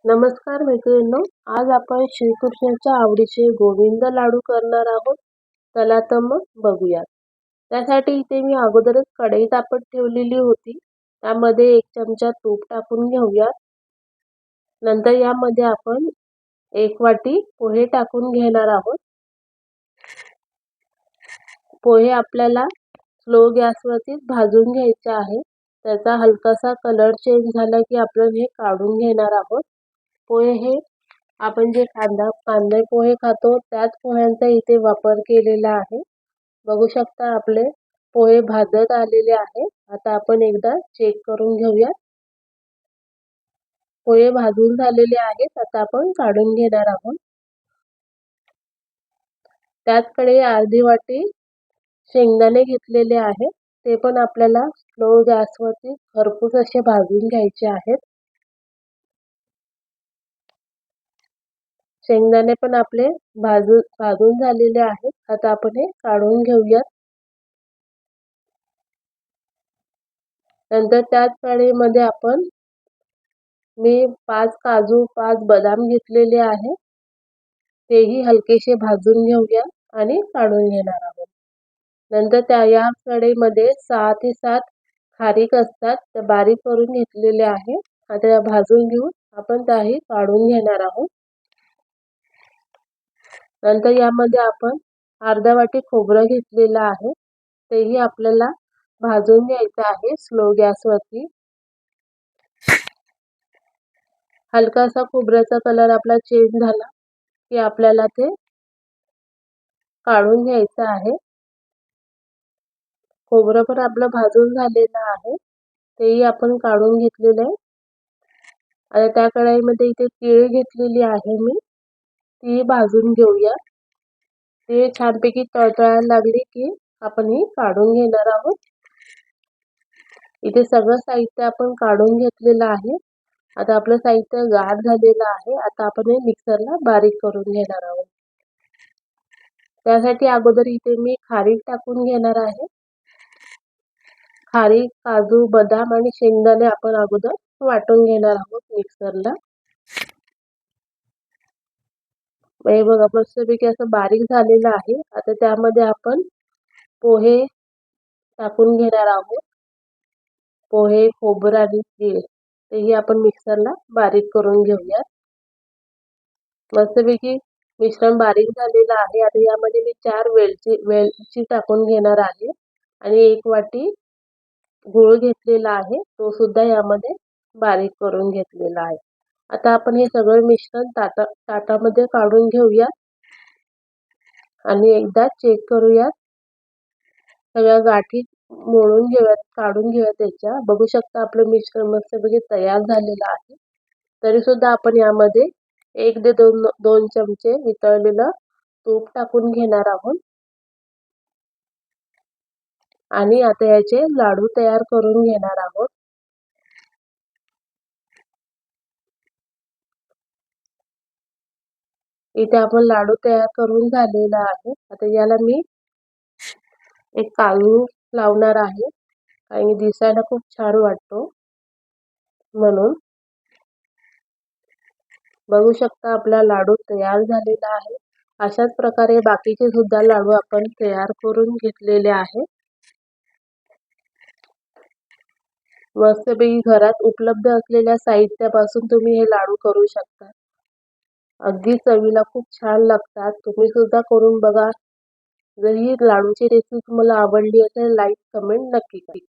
नमस्कार मैत्रिणींनो, आज आपण श्रीकृष्णाच्या आवडीचे गोविंद लाडू करणार आहोत. चला तर मग बघूया. त्यासाठी इथे मी अगोदरच कढई तापत ठेवलेली होती. त्यामध्ये 1 चमचा तूप टाकून घेऊया. नंतर यामध्ये आपण 1 वाटी पोहे टाकून घेणार आहोत. पोहे आपल्याला स्लो गॅसवरती भाजून घ्यायचे आहे. त्याचा हलकासा कलर चेंज झाला की आपण हे काढून घेणार आहोत. पोहे हे आपण जे कांदे पोहे खातो त्याच पोह्यांचा इथे वापर केलेला आहे. बघू शकता आपले पोहे भाजत आलेले आहे. आता आपण एकदा चेक करून घेऊया. पोहे भाजून झालेले आहेत. आता आपण काढून घेणार आहोत. त्याचकडे अर्धी वाटी शेंगदाणे घेतलेले आहेत. ते पण आपल्याला स्लो गॅसवरती खरपूस असे भाजून घ्यायचे आहेत. शेंगदाणे पण आपले भाजून झालेले आहेत. आता आपण हे काढून घेऊया. नंतर त्याच कढईमध्ये आपण मी 5 काजू 5 बदाम घेतलेले आहे. तेही हलकेसे भाजून घेऊया आणि काढून घेणार आहोत. नंतर या कढईमध्ये 6 ते 7 खारीक असतात, त्या बारीक करून घेतलेले आहे. आता या भाजून घेऊन आपण त्याही काढून घेणार आहोत. नंतर यामध्ये आपण अर्धा वाटी खोबरं घेतलेलं आहे. तेही आपल्याला भाजून घ्यायचं आहे स्लो गॅसवरती. हलकासा खोबऱ्याचा कलर आपला चेंज झाला की आपल्याला ते काढून घ्यायचं आहे. खोबरं पण आपलं भाजून झालेलं आहे. तेही आपण काढून घेतलेलं आहे. आता त्या कढईमध्ये इथे तीळ घेतलेली आहे मी. ती भाजून घेऊया. ते छानपैकी तळतळायला लागली की आपण ही काढून घेणार आहोत. इथे सगळं साहित्य आपण काढून घेतलेलं आहे. आता आपलं साहित्य गार झालेलं आहे. आता आपण हे मिक्सरला बारीक करून घेणार आहोत. त्यासाठी अगोदर इथे मी खारीक टाकून घेणार आहे. खारीक, काजू, बदाम आणि शेंगदाणे आपण अगोदर वाटून घेणार आहोत मिक्सरला. हे बघा मस्तपैकी असं बारीक झालेलं आहे. आता त्यामध्ये आपण पोहे टाकून घेणार आहोत. पोहे, खोबरं आणि तीळ तेही आपण मिक्सरला बारीक करून घेऊया. मस्तपैकी मिश्रण बारीक झालेलं आहे. आता यामध्ये मी 4 वेलची टाकून घेणार आहे आणि 1 वाटी गूळ घेतलेला आहे. तो सुद्धा यामध्ये बारीक करून घेतलेला आहे. आता आपण हे सगळं मिश्रण ताटामध्ये काढून घेऊया आणि एकदा चेक करूया. सगळ्या गाठी मोडून घेऊयात, काढून घेऊयात त्याच्या. बघू शकता आपलं मिश्रण मस्तपैकी तयार झालेलं आहे. तरी सुद्धा आपण यामध्ये 1 ते 2 चमचे वितळलेलं तूप टाकून घेणार आहोत आणि आता याचे लाडू तयार करून घेणार आहोत. इथे आपण लाडू तयार करून झालेला आहे. आता याला मी एक काजू लावणार आहे आणि दिसायला खूप छान वाटतो म्हणून. बघू शकता आपला लाडू तयार झालेला आहे. अशाच प्रकारे बाकीचे सुद्धा लाडू आपण तयार करून घेतलेले आहे. मस्तपैकी घरात उपलब्ध असलेल्या साहित्यापासून तुम्ही हे लाडू करू शकता. अगदी चवीला खूप छान लागतात. तुम्ही सुद्धा करून बघा. जर ही लाडूची रेसिपी तुम्हाला आवडली असेल लाईक कमेंट नक्की करा.